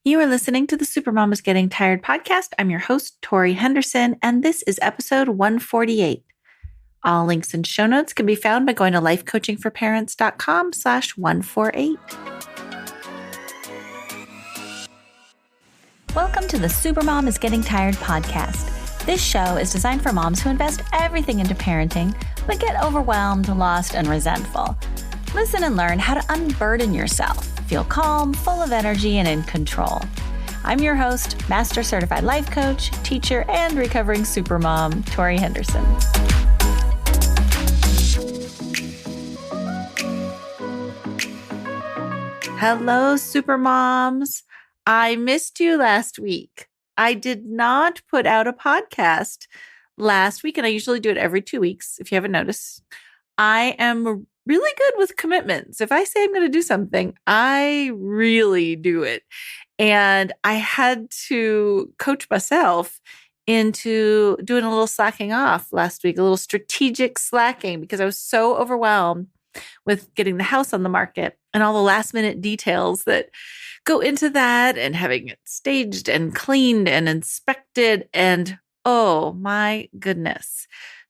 You are listening to the Supermom is Getting Tired podcast. I'm your host, Tori Henderson, and this is episode 148. All links and show notes can be found by going to lifecoachingforparents.com/148. Welcome to the Supermom is Getting Tired podcast. This show is designed for moms who invest everything into parenting, but get overwhelmed, lost, and resentful. Listen and learn how to unburden yourself. Feel calm, full of energy, and in control. I'm your host, Master Certified Life Coach, teacher, and recovering supermom, Tori Henderson. Hello, supermoms. I missed you last week. I did not put out a podcast last week, and I usually do it every 2 weeks, if you haven't noticed. I am really good with commitments. If I say I'm going to do something, I really do it. And I had to coach myself into doing a little slacking off last week, a little strategic slacking, because I was so overwhelmed with getting the house on the market and all the last minute details that go into that and having it staged and cleaned and inspected. And oh my goodness.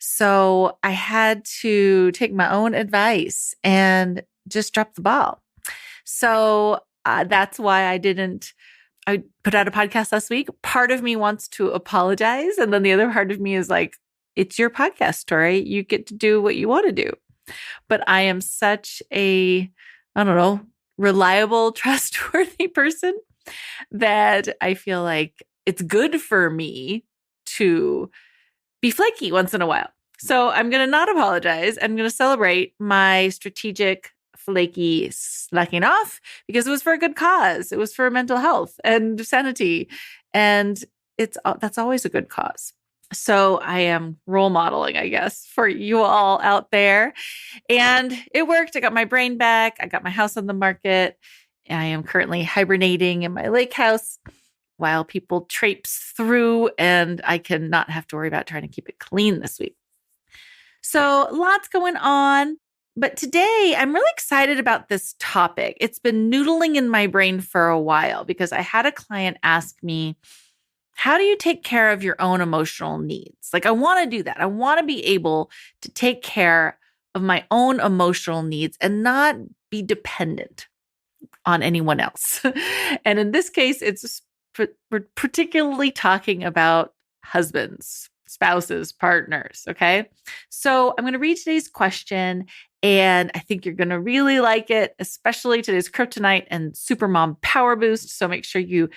So I had to take my own advice and just drop the ball. So that's why I put out a podcast last week. Part of me wants to apologize. And then the other part of me is like, it's your podcast, Tori. You get to do what you want to do. But I am such a, reliable, trustworthy person that I feel like it's good for me to be flaky once in a while. So I'm going to not apologize. I'm going to celebrate my strategic flaky slacking off because it was for a good cause. It was for mental health and sanity. And that's always a good cause. So I am role modeling, I guess, for you all out there. And it worked. I got my brain back. I got my house on the market. I am currently hibernating in my lake house while people traipse through, and I can not have to worry about trying to keep it clean this week. So lots going on. But today I'm really excited about this topic. It's been noodling in my brain for a while because I had a client ask me, how do you take care of your own emotional needs? Like, I want to do that. I want to be able to take care of my own emotional needs and not be dependent on anyone else. And in this case, we're particularly talking about husbands, spouses, partners. Okay. So I'm going to read today's question, and I think you're going to really like it, especially today's kryptonite and supermom power boost. So make sure you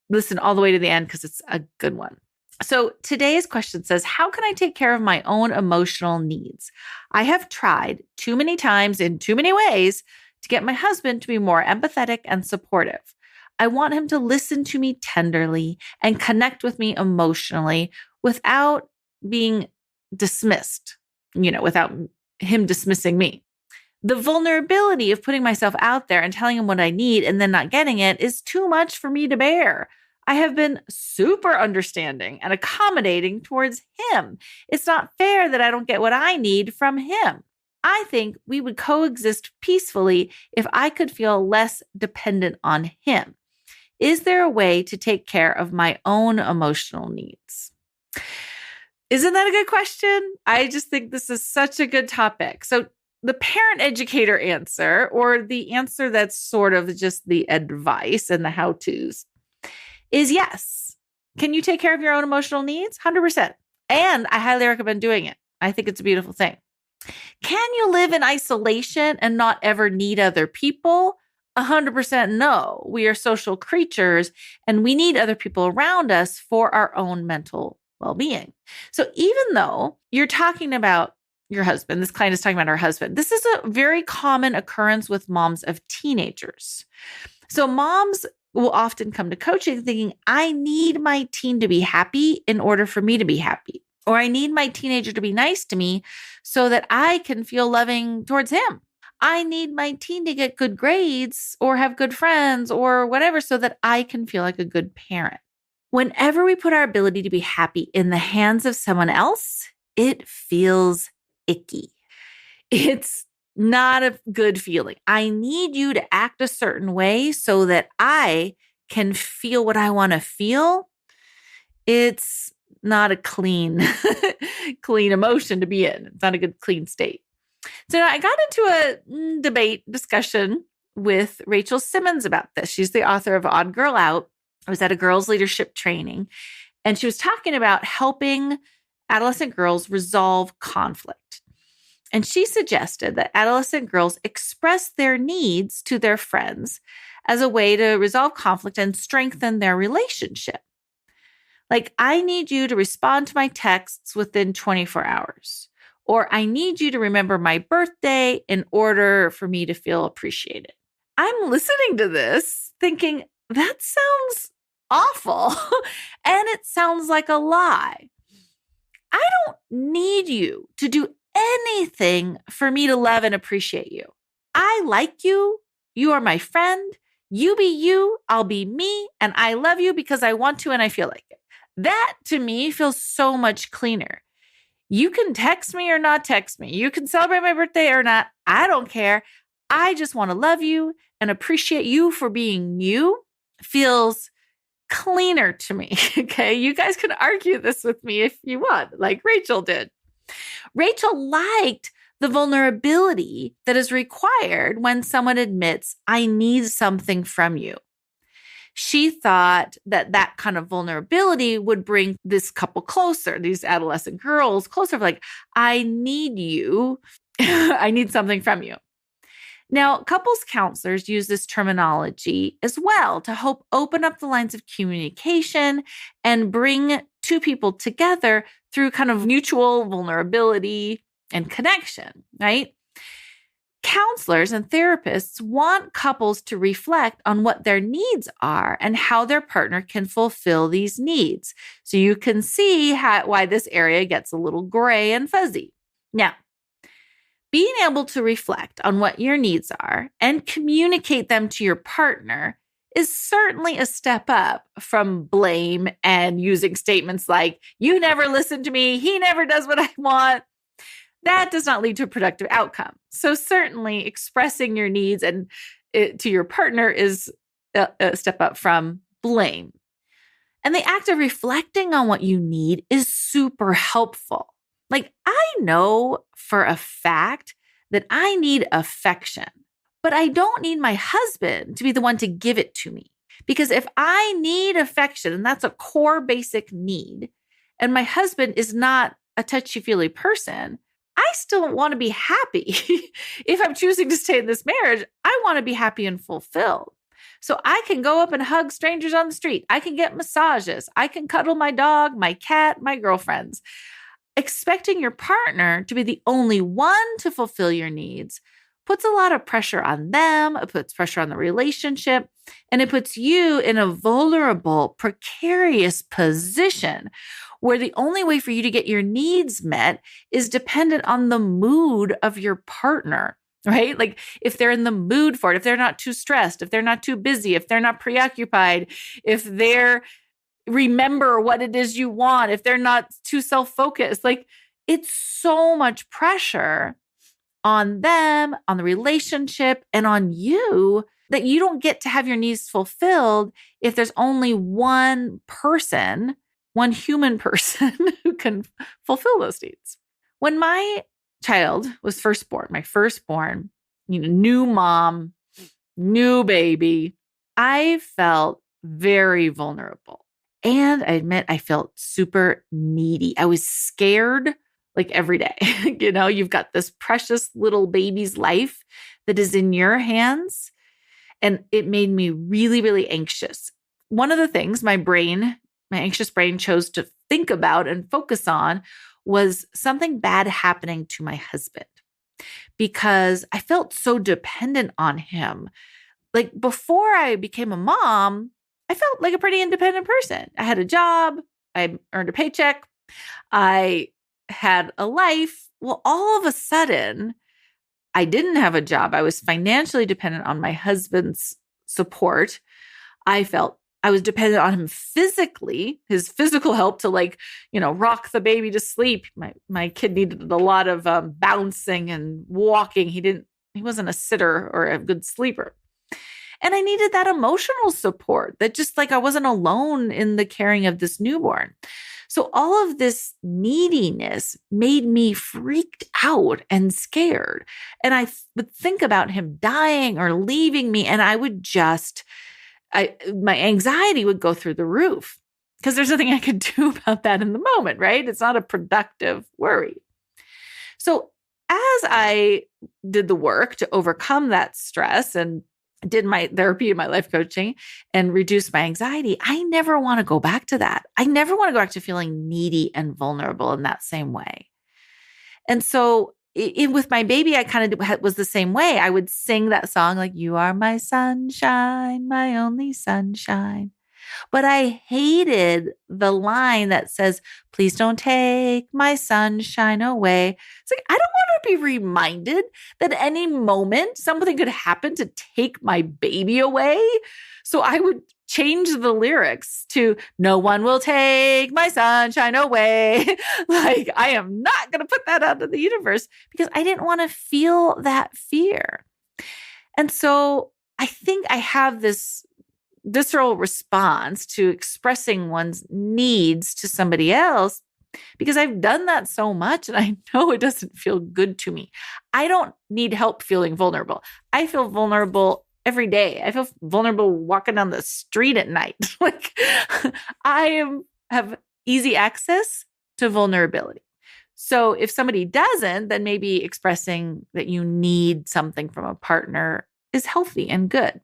listen all the way to the end because it's a good one. So today's question says, how can I take care of my own emotional needs? I have tried too many times in too many ways to get my husband to be more empathetic and supportive. I want him to listen to me tenderly and connect with me emotionally without being dismissed, without him dismissing me. The vulnerability of putting myself out there and telling him what I need and then not getting it is too much for me to bear. I have been super understanding and accommodating towards him. It's not fair that I don't get what I need from him. I think we would coexist peacefully if I could feel less dependent on him. Is there a way to take care of my own emotional needs? Isn't that a good question? I just think this is such a good topic. So the parent educator answer, or the answer that's sort of just the advice and the how-tos, is yes. Can you take care of your own emotional needs? 100%. And I highly recommend doing it. I think it's a beautiful thing. Can you live in isolation and not ever need other people? 100% no. We are social creatures and we need other people around us for our own mental well-being. So even though you're talking about your husband, this client is talking about her husband, this is a very common occurrence with moms of teenagers. So moms will often come to coaching thinking, I need my teen to be happy in order for me to be happy. Or I need my teenager to be nice to me so that I can feel loving towards him. I need my teen to get good grades or have good friends or whatever so that I can feel like a good parent. Whenever we put our ability to be happy in the hands of someone else, it feels icky. It's not a good feeling. I need you to act a certain way so that I can feel what I want to feel, it's not a clean, clean emotion to be in. It's not a good, clean state. So I got into a discussion with Rachel Simmons about this. She's the author of Odd Girl Out. I was at a girls' leadership training, and she was talking about helping adolescent girls resolve conflict. And she suggested that adolescent girls express their needs to their friends as a way to resolve conflict and strengthen their relationship. Like, I need you to respond to my texts within 24 hours, or I need you to remember my birthday in order for me to feel appreciated. I'm listening to this thinking, that sounds awful, and it sounds like a lie. I don't need you to do anything for me to love and appreciate you. I like you. You are my friend. You be you, I'll be me, and I love you because I want to and I feel like it. That to me feels so much cleaner. You can text me or not text me. You can celebrate my birthday or not. I don't care. I just want to love you and appreciate you for being you. Feels cleaner to me. Okay. You guys can argue this with me if you want, like Rachel did. Rachel liked the vulnerability that is required when someone admits, I need something from you. She thought that that kind of vulnerability would bring this couple closer, these adolescent girls closer, like, I need you. I need something from you. Now, couples counselors use this terminology as well to help open up the lines of communication and bring two people together through kind of mutual vulnerability and connection, right? Counselors and therapists want couples to reflect on what their needs are and how their partner can fulfill these needs. So you can see why this area gets a little gray and fuzzy. Now, being able to reflect on what your needs are and communicate them to your partner is certainly a step up from blame and using statements like, you never listen to me, he never does what I want. That does not lead to a productive outcome. So certainly expressing your needs and to your partner is a step up from blame. And the act of reflecting on what you need is super helpful. Like, I know for a fact that I need affection, but I don't need my husband to be the one to give it to me. Because if I need affection, and that's a core basic need, and my husband is not a touchy-feely person, I still want to be happy. If I'm choosing to stay in this marriage, I want to be happy and fulfilled. So I can go up and hug strangers on the street. I can get massages. I can cuddle my dog, my cat, my girlfriends. Expecting your partner to be the only one to fulfill your needs puts a lot of pressure on them. It puts pressure on the relationship, and it puts you in a vulnerable, precarious position where the only way for you to get your needs met is dependent on the mood of your partner, right? Like, if they're in the mood for it, if they're not too stressed, if they're not too busy, if they're not preoccupied, if they're remember what it is you want, if they're not too self-focused, like, it's so much pressure on them, on the relationship, and on you that you don't get to have your needs fulfilled if there's only one person, one human person who can fulfill those needs. When my child was first born, my firstborn, new mom, new baby, I felt very vulnerable. And I admit I felt super needy. I was scared like every day. You've got this precious little baby's life that is in your hands. And it made me really, really anxious. One of the things my anxious brain chose to think about and focus on was something bad happening to my husband, because I felt so dependent on him. Like, before I became a mom, I felt like a pretty independent person. I had a job. I earned a paycheck. I had a life. Well, all of a sudden, I didn't have a job. I was financially dependent on my husband's support. I felt I was dependent on him physically, his physical help to rock the baby to sleep. My kid needed a lot of bouncing and walking. He wasn't a sitter or a good sleeper. And I needed that emotional support, that just like I wasn't alone in the caring of this newborn. So all of this neediness made me freaked out and scared. And I would think about him dying or leaving me, and I would just, my anxiety would go through the roof because there's nothing I could do about that in the moment, right? It's not a productive worry. So as I did the work to overcome that stress and did my therapy and my life coaching and reduce my anxiety, I never want to go back to that. I never want to go back to feeling needy and vulnerable in that same way. And so with my baby, I kind of was the same way. I would sing that song like, you are my sunshine, my only sunshine. But I hated the line that says, please don't take my sunshine away. It's like, I don't want to be reminded that at any moment something could happen to take my baby away. So I would change the lyrics to, no one will take my sunshine away. Like, I am not going to put that out into the universe because I didn't want to feel that fear. And so I think I have this visceral response to expressing one's needs to somebody else because I've done that so much and I know it doesn't feel good to me. I don't need help feeling vulnerable. I feel vulnerable every day. I feel vulnerable walking down the street at night. Like have easy access to vulnerability. So if somebody doesn't, then maybe expressing that you need something from a partner is healthy and good.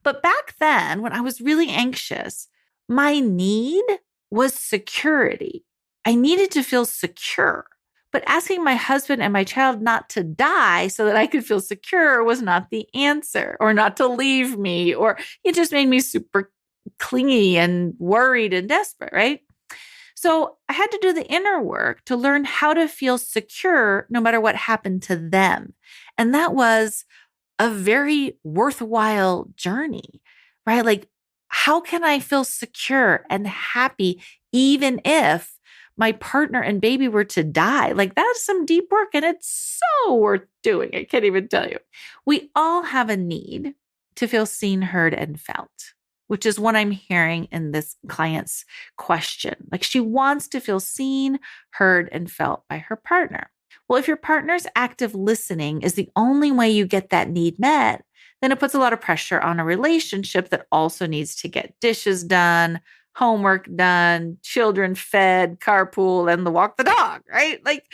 But back then, when I was really anxious, my need was security. I needed to feel secure. But asking my husband and my child not to die so that I could feel secure was not the answer, or not to leave me, or it just made me super clingy and worried and desperate, right? So I had to do the inner work to learn how to feel secure no matter what happened to them. And that was a very worthwhile journey, right? Like, how can I feel secure and happy even if my partner and baby were to die? Like, that's some deep work and it's so worth doing. I can't even tell you. We all have a need to feel seen, heard, and felt, which is what I'm hearing in this client's question. Like, she wants to feel seen, heard, and felt by her partner. Well, if your partner's active listening is the only way you get that need met, then it puts a lot of pressure on a relationship that also needs to get dishes done, homework done, children fed, carpool, and walk the dog, right? Like,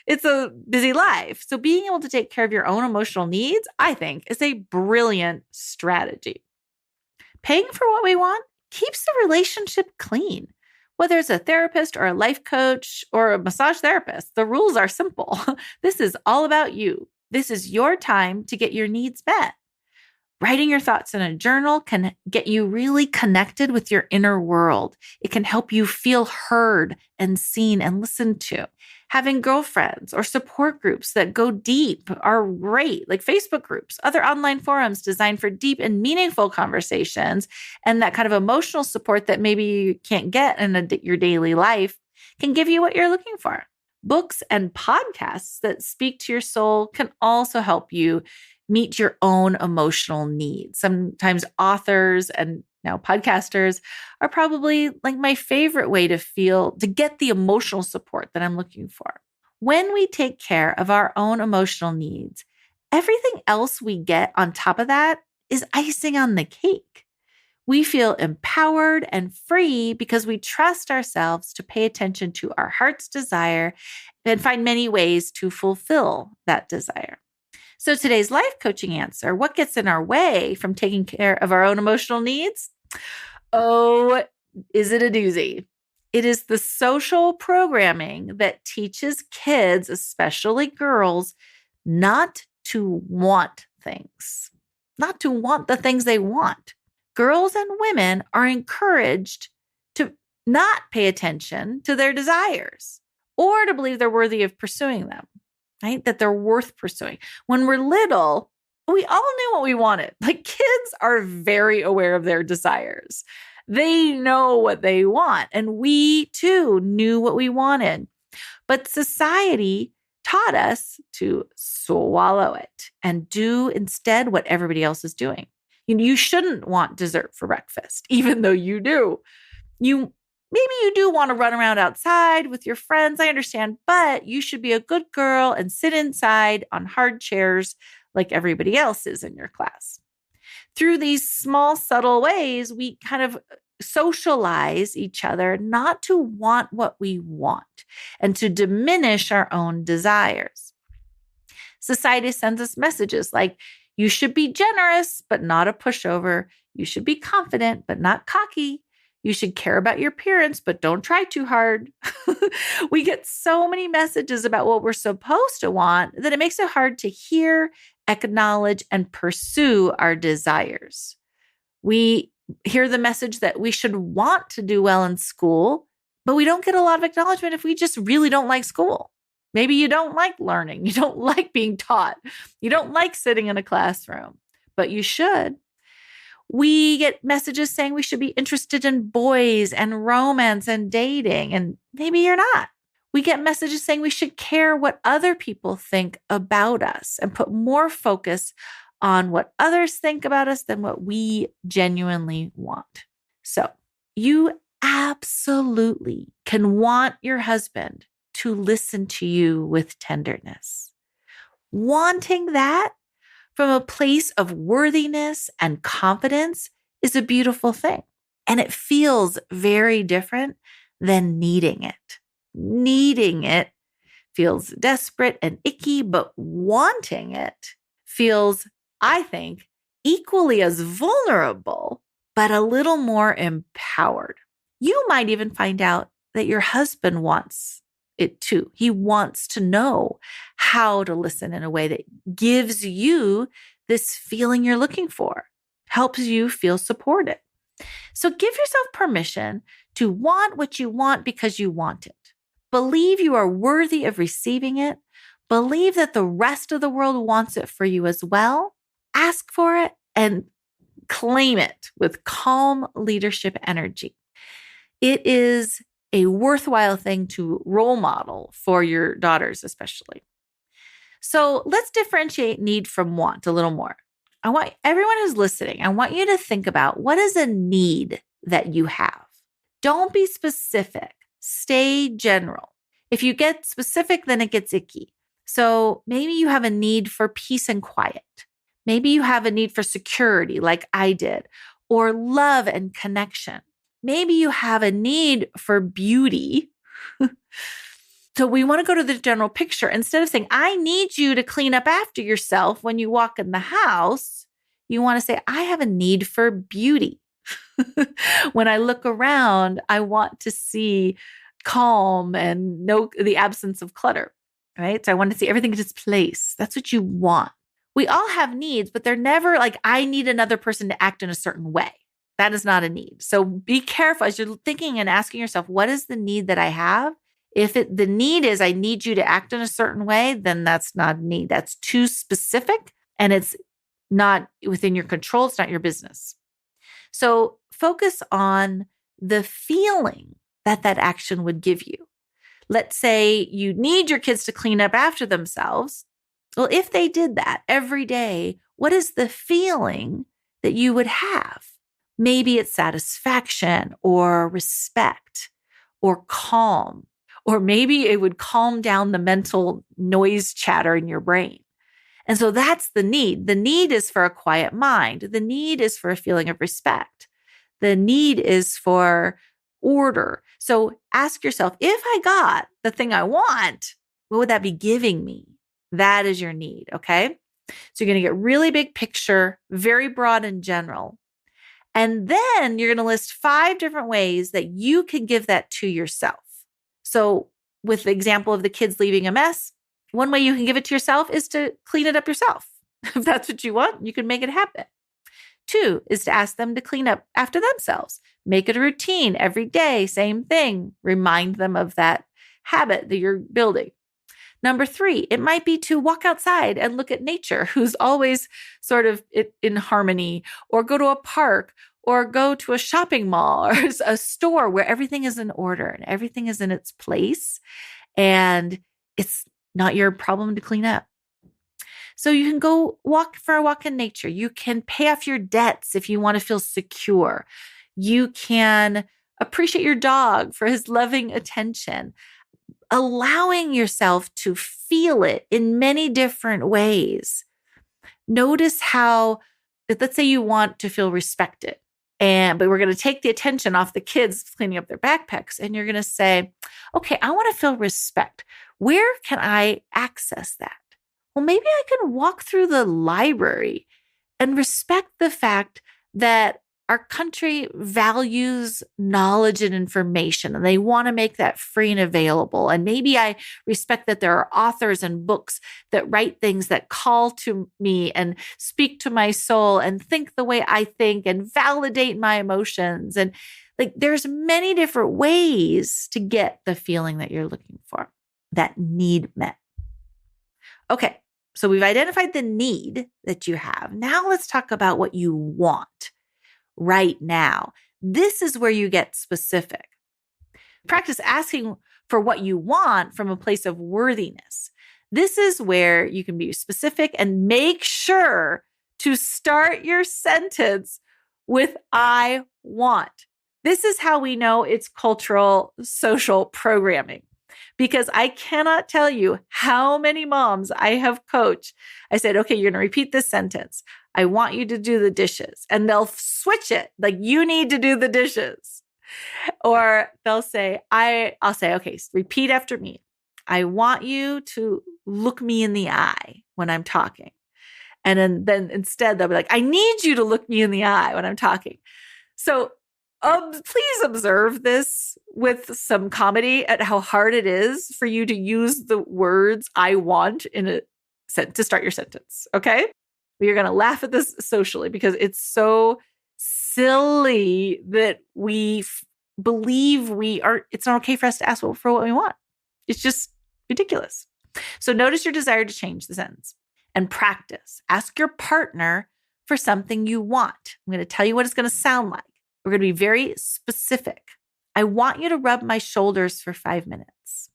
it's a busy life. So being able to take care of your own emotional needs, I think, is a brilliant strategy. Paying for what we want keeps the relationship clean. Whether it's a therapist or a life coach or a massage therapist, the rules are simple. This is all about you. This is your time to get your needs met. Writing your thoughts in a journal can get you really connected with your inner world. It can help you feel heard and seen and listened to. Having girlfriends or support groups that go deep are great, like Facebook groups, other online forums designed for deep and meaningful conversations, and that kind of emotional support that maybe you can't get in your daily life can give you what you're looking for. Books and podcasts that speak to your soul can also help you meet your own emotional needs. Sometimes authors and now podcasters are probably like my favorite way to get the emotional support that I'm looking for. When we take care of our own emotional needs, everything else we get on top of that is icing on the cake. We feel empowered and free because we trust ourselves to pay attention to our heart's desire and find many ways to fulfill that desire. So today's life coaching answer, what gets in our way from taking care of our own emotional needs? Oh, is it a doozy? It is the social programming that teaches kids, especially girls, not to want things, not to want the things they want. Girls and women are encouraged to not pay attention to their desires or to believe they're worthy of pursuing them. Right? That they're worth pursuing. When we're little, we all knew what we wanted. Like, kids are very aware of their desires. They know what they want. And we too knew what we wanted. But society taught us to swallow it and do instead what everybody else is doing. You shouldn't want dessert for breakfast, even though you do. Maybe you do want to run around outside with your friends. I understand, but you should be a good girl and sit inside on hard chairs like everybody else is in your class. Through these small, subtle ways, we kind of socialize each other not to want what we want and to diminish our own desires. Society sends us messages like, you should be generous, but not a pushover. You should be confident, but not cocky. You should care about your appearance, but don't try too hard. We get so many messages about what we're supposed to want that it makes it hard to hear, acknowledge, and pursue our desires. We hear the message that we should want to do well in school, but we don't get a lot of acknowledgement if we just really don't like school. Maybe you don't like learning. You don't like being taught. You don't like sitting in a classroom, but you should. We get messages saying we should be interested in boys and romance and dating, and maybe you're not. We get messages saying we should care what other people think about us and put more focus on what others think about us than what we genuinely want. So you absolutely can want your husband to listen to you with tenderness. Wanting that from a place of worthiness and confidence is a beautiful thing. And it feels very different than needing it. Needing it feels desperate and icky, but wanting it feels, I think, equally as vulnerable, but a little more empowered. You might even find out that your husband wants it too. He wants to know how to listen in a way that gives you this feeling you're looking for, helps you feel supported. So give yourself permission to want what you want because you want it. Believe you are worthy of receiving it. Believe that the rest of the world wants it for you as well. Ask for it and claim it with calm leadership energy. It is a worthwhile thing to role model for your daughters, especially. So let's differentiate need from want a little more. I want everyone who's listening, I want you to think about what is a need that you have. Don't be specific. Stay general. If you get specific, then it gets icky. So maybe you have a need for peace and quiet. Maybe you have a need for security like I did, or love and connection. Maybe you have a need for beauty. So we want to go to the general picture. Instead of saying, I need you to clean up after yourself when you walk in the house, you want to say, I have a need for beauty. When I look around, I want to see calm and the absence of clutter, right? So I want to see everything in its place. That's what you want. We all have needs, but they're never like, I need another person to act in a certain way. That is not a need. So be careful as you're thinking and asking yourself, what is the need that I have? If the need is, I need you to act in a certain way, then that's not a need. That's too specific and it's not within your control. It's not your business. So focus on the feeling that action would give you. Let's say you need your kids to clean up after themselves. Well, if they did that every day, what is the feeling that you would have? Maybe it's satisfaction or respect or calm, or maybe it would calm down the mental noise chatter in your brain. And so that's the need. The need is for a quiet mind. The need is for a feeling of respect. The need is for order. So ask yourself, if I got the thing I want, what would that be giving me? That is your need, okay? So you're going to get really big picture, very broad and general. And then you're going to list 5 different ways that you can give that to yourself. So with the example of the kids leaving a mess, one way you can give it to yourself is to clean it up yourself. If that's what you want, you can make it happen. 2 is to ask them to clean up after themselves. Make it a routine every day, same thing. Remind them of that habit that you're building. Number 3, it might be to walk outside and look at nature, who's always sort of in harmony, or go to a park, or go to a shopping mall or a store where everything is in order and everything is in its place. And it's not your problem to clean up. So you can go walk for a walk in nature. You can pay off your debts if you want to feel secure. You can appreciate your dog for his loving attention, allowing yourself to feel it in many different ways. Notice how, let's say you want to feel respected, but we're going to take the attention off the kids cleaning up their backpacks. And you're going to say, okay, I want to feel respect. Where can I access that? Well, maybe I can walk through the library and respect the fact that our country values knowledge and information, and they want to make that free and available. And maybe I respect that there are authors and books that write things that call to me and speak to my soul and think the way I think and validate my emotions. And like, there's many different ways to get the feeling that you're looking for, that need met. Okay, so we've identified the need that you have. Now let's talk about what you want right now. This is where you get specific. Practice asking for what you want from a place of worthiness. This is where you can be specific and make sure to start your sentence with I want. This is how we know it's cultural social programming, because I cannot tell you how many moms I have coached. I said, okay, you're going to repeat this sentence. I want you to do the dishes. And they'll switch it. Like, you need to do the dishes. Or they'll say, I'll say, okay, repeat after me. I want you to look me in the eye when I'm talking. And then instead they'll be like, I need you to look me in the eye when I'm talking. So please observe this with some comedy at how hard it is for you to use the words I want to start your sentence. Okay? You're going to laugh at this socially because it's so silly that we believe it's not okay for us to ask for what we want. It's just ridiculous. So notice your desire to change the sentence and practice. Ask your partner for something you want. I'm going to tell you what it's going to sound like. We're going to be very specific. I want you to rub my shoulders for 5 minutes.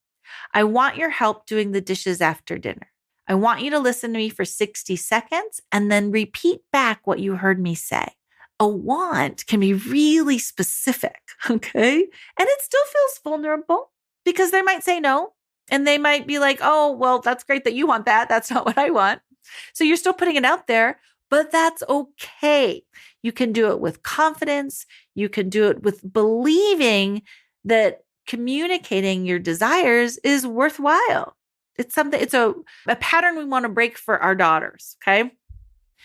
I want your help doing the dishes after dinner. I want you to listen to me for 60 seconds and then repeat back what you heard me say. A want can be really specific, okay? And it still feels vulnerable because they might say no. And they might be like, oh, well, that's great that you want that. That's not what I want. So you're still putting it out there, but that's okay. You can do it with confidence. You can do it with believing that communicating your desires is worthwhile. It's a pattern we want to break for our daughters, okay?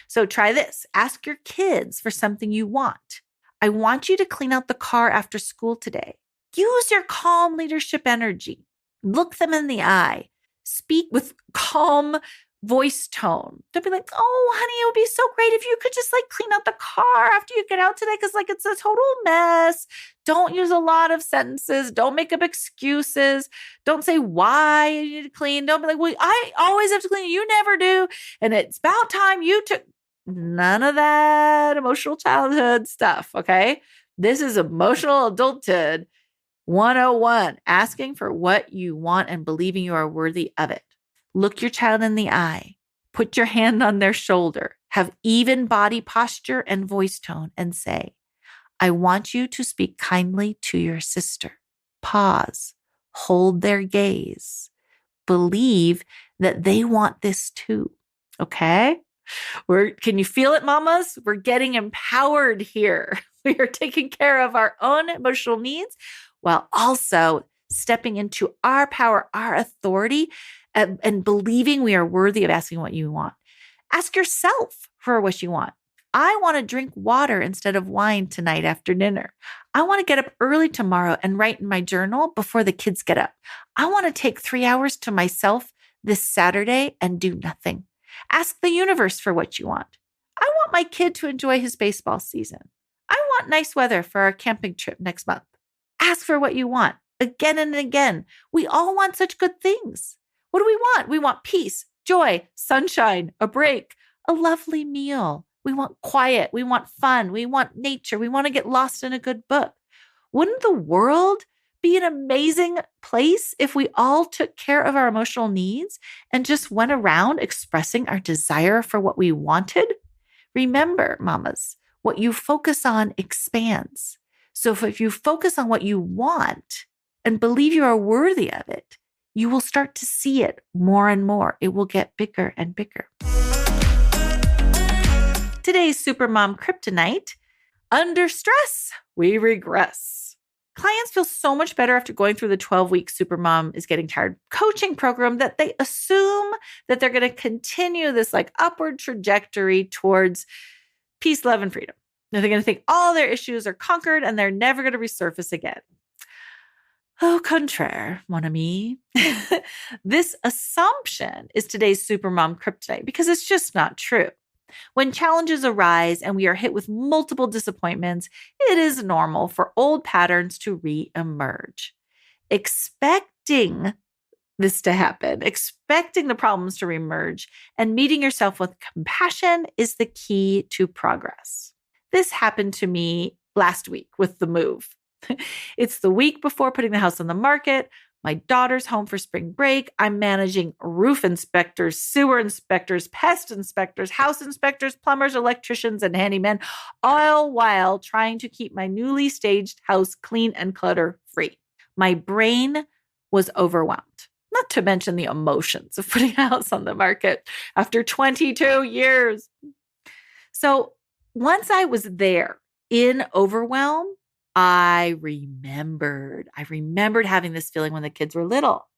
So try this. Ask your kids for something you want. I want you to clean out the car after school today. Use your calm leadership energy. Look them in the eye. Speak with calm voice tone. Don't be like, oh, honey, it would be so great if you could just clean out the car after you get out today because it's a total mess. Don't use a lot of sentences. Don't make up excuses. Don't say why you need to clean. Don't be like, well, I always have to clean. You never do. And it's about time you took none of that emotional childhood stuff, okay? This is emotional adulthood 101, asking for what you want and believing you are worthy of it. Look your child in the eye. Put your hand on their shoulder. Have even body posture and voice tone and say, I want you to speak kindly to your sister. Pause. Hold their gaze. Believe that they want this too. Okay? Can you feel it, mamas? We're getting empowered here. We are taking care of our own emotional needs while also stepping into our power, our authority, and believing we are worthy of asking what you want. Ask yourself for what you want. I want to drink water instead of wine tonight after dinner. I want to get up early tomorrow and write in my journal before the kids get up. I want to take 3 hours to myself this Saturday and do nothing. Ask the universe for what you want. I want my kid to enjoy his baseball season. I want nice weather for our camping trip next month. Ask for what you want again and again. We all want such good things. What do we want? We want peace, joy, sunshine, a break, a lovely meal. We want quiet. We want fun. We want nature. We want to get lost in a good book. Wouldn't the world be an amazing place if we all took care of our emotional needs and just went around expressing our desire for what we wanted? Remember, mamas, what you focus on expands. So if you focus on what you want and believe you are worthy of it, you will start to see it more and more. It will get bigger and bigger. Today's Supermom Kryptonite: under stress, we regress. Clients feel so much better after going through the 12-week Supermom is Getting Tired coaching program that they assume that they're going to continue this upward trajectory towards peace, love, and freedom. They're going to think all their issues are conquered and they're never going to resurface again. Au contraire, mon ami. This assumption is today's Supermom Kryptonite because it's just not true. When challenges arise and we are hit with multiple disappointments, it is normal for old patterns to re-emerge. Expecting this to happen, expecting the problems to reemerge, and meeting yourself with compassion is the key to progress. This happened to me last week with the move. It's the week before putting the house on the market. My daughter's home for spring break. I'm managing roof inspectors, sewer inspectors, pest inspectors, house inspectors, plumbers, electricians, and handymen, all while trying to keep my newly staged house clean and clutter-free. My brain was overwhelmed, not to mention the emotions of putting a house on the market after 22 years. So once I was there in overwhelm, I remembered having this feeling when the kids were little.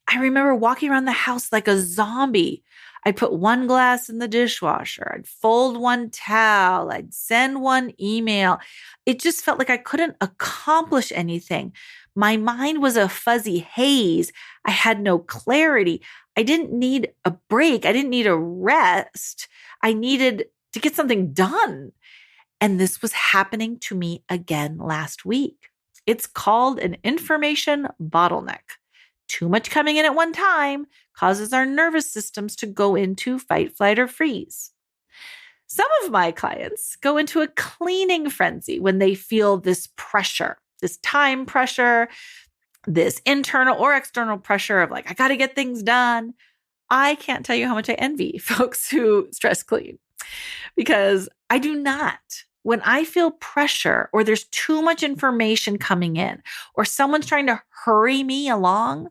I remember walking around the house like a zombie. I'd put one glass in the dishwasher. I'd fold one towel. I'd send one email. It just felt like I couldn't accomplish anything. My mind was a fuzzy haze. I had no clarity. I didn't need a break. I didn't need a rest. I needed to get something done. And this was happening to me again last week. It's called an information bottleneck. Too much coming in at one time causes our nervous systems to go into fight, flight, or freeze. Some of my clients go into a cleaning frenzy when they feel this pressure, this time pressure, this internal or external pressure of I got to get things done. I can't tell you how much I envy folks who stress clean, because I do not. When I feel pressure or there's too much information coming in or someone's trying to hurry me along,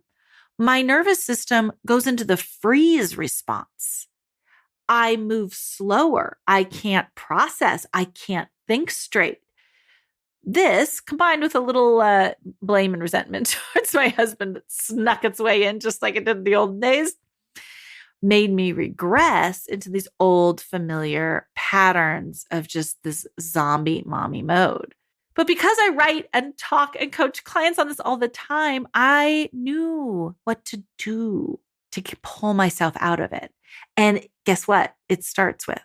my nervous system goes into the freeze response. I move slower. I can't process. I can't think straight. This, combined with a little blame and resentment towards my husband that snuck its way in just like it did in the old days, made me regress into these old familiar patterns of just this zombie mommy mode. But because I write and talk and coach clients on this all the time, I knew what to do to pull myself out of it. And guess what? It starts with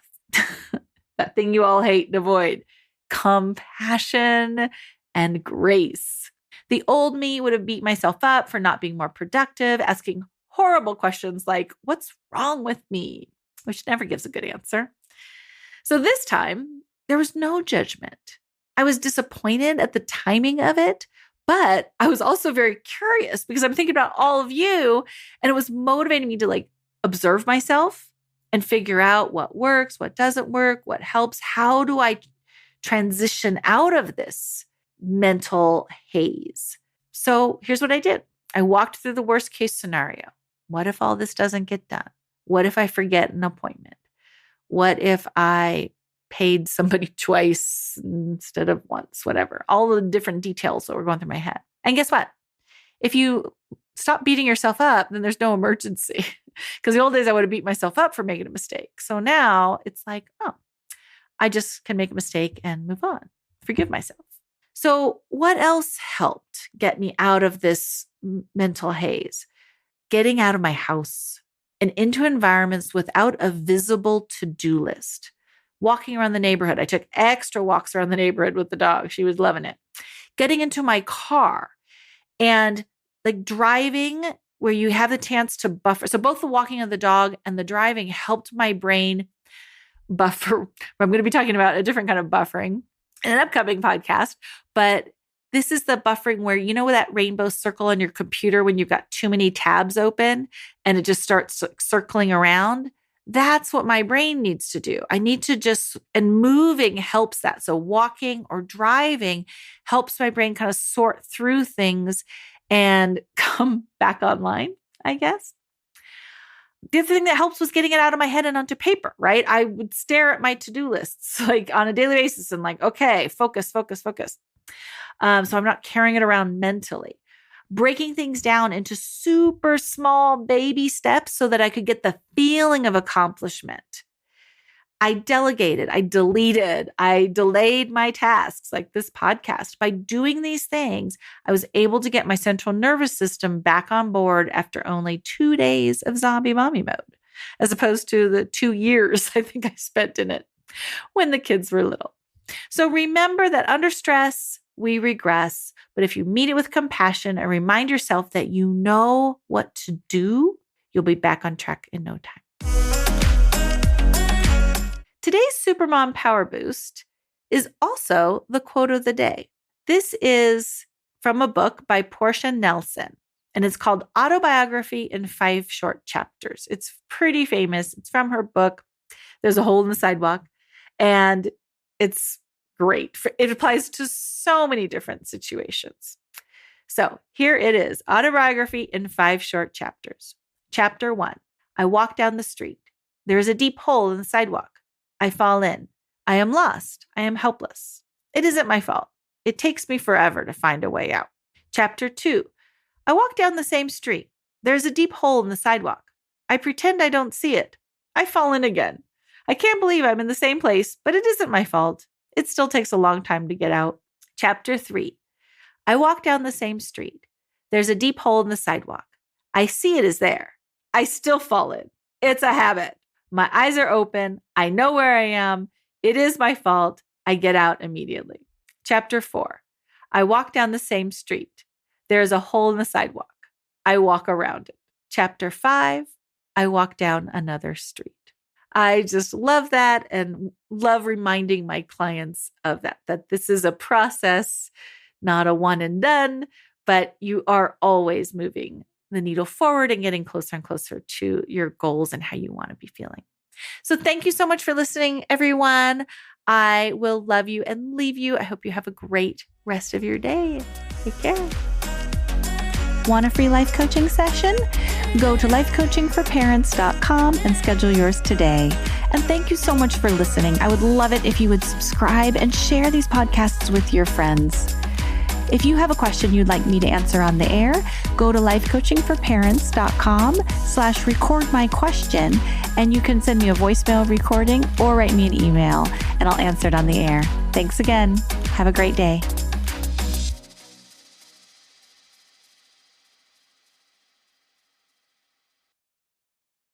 that thing you all hate and avoid: compassion and grace. The old me would have beat myself up for not being more productive, asking horrible questions like, what's wrong with me? Which never gives a good answer. So this time, there was no judgment. I was disappointed at the timing of it, but I was also very curious because I'm thinking about all of you, and it was motivating me to observe myself and figure out what works, what doesn't work, what helps. How do I transition out of this mental haze? So here's what I did. I walked through the worst case scenario. What if all this doesn't get done? What if I forget an appointment? What if I paid somebody twice instead of once? Whatever. All the different details that were going through my head. And guess what? If you stop beating yourself up, then there's no emergency. Because the old days I would have beat myself up for making a mistake. So now it's I just can make a mistake and move on. Forgive myself. So what else helped get me out of this mental haze? Getting out of my house and into environments without a visible to-do list. Walking around the neighborhood. I took extra walks around the neighborhood with the dog. She was loving it. Getting into my car and driving where you have the chance to buffer. So both the walking of the dog and the driving helped my brain buffer. I'm going to be talking about a different kind of buffering in an upcoming podcast, but This is the buffering where, you know, that rainbow circle on your computer when you've got too many tabs open and it just starts circling around? That's what my brain needs to do. I need to and moving helps that. So walking or driving helps my brain kind of sort through things and come back online, I guess. The other thing that helps was getting it out of my head and onto paper, right? I would stare at my to-do lists like on a daily basis and like, okay, focus. So I'm not carrying it around mentally. Breaking things down into super small baby steps so that I could get the feeling of accomplishment. I delegated, I deleted, I delayed my tasks like this podcast. By doing these things, I was able to get my central nervous system back on board after only 2 days of zombie mommy mode, as opposed to the 2 years I think I spent in it when the kids were little. So remember that under stress, we regress, but if you meet it with compassion and remind yourself that you know what to do, you'll be back on track in no time. Today's Supermom Power Boost is also the quote of the day. This is from a book by Portia Nelson, and it's called Autobiography in 5 Short Chapters. It's pretty famous. It's from her book, There's a Hole in the Sidewalk, and it's great. It applies to so many different situations. So here it is, Autobiography in 5 Short Chapters. Chapter 1, I walk down the street. There is a deep hole in the sidewalk. I fall in. I am lost. I am helpless. It isn't my fault. It takes me forever to find a way out. Chapter 2, I walk down the same street. There's a deep hole in the sidewalk. I pretend I don't see it. I fall in again. I can't believe I'm in the same place, but it isn't my fault. It still takes a long time to get out. Chapter 3, I walk down the same street. There's a deep hole in the sidewalk. I see it is there. I still fall in. It's a habit. My eyes are open. I know where I am. It is my fault. I get out immediately. Chapter 4, I walk down the same street. There is a hole in the sidewalk. I walk around it. Chapter 5, I walk down another street. I just love that and love reminding my clients of that this is a process, not a one and done, but you are always moving the needle forward and getting closer and closer to your goals and how you want to be feeling. So thank you so much for listening, everyone. I will love you and leave you. I hope you have a great rest of your day. Take care. Want a free life coaching session? Go to lifecoachingforparents.com and schedule yours today. And thank you so much for listening. I would love it if you would subscribe and share these podcasts with your friends. If you have a question you'd like me to answer on the air, go to lifecoachingforparents.com/recordmyquestion, and you can send me a voicemail recording or write me an email, and I'll answer it on the air. Thanks again. Have a great day.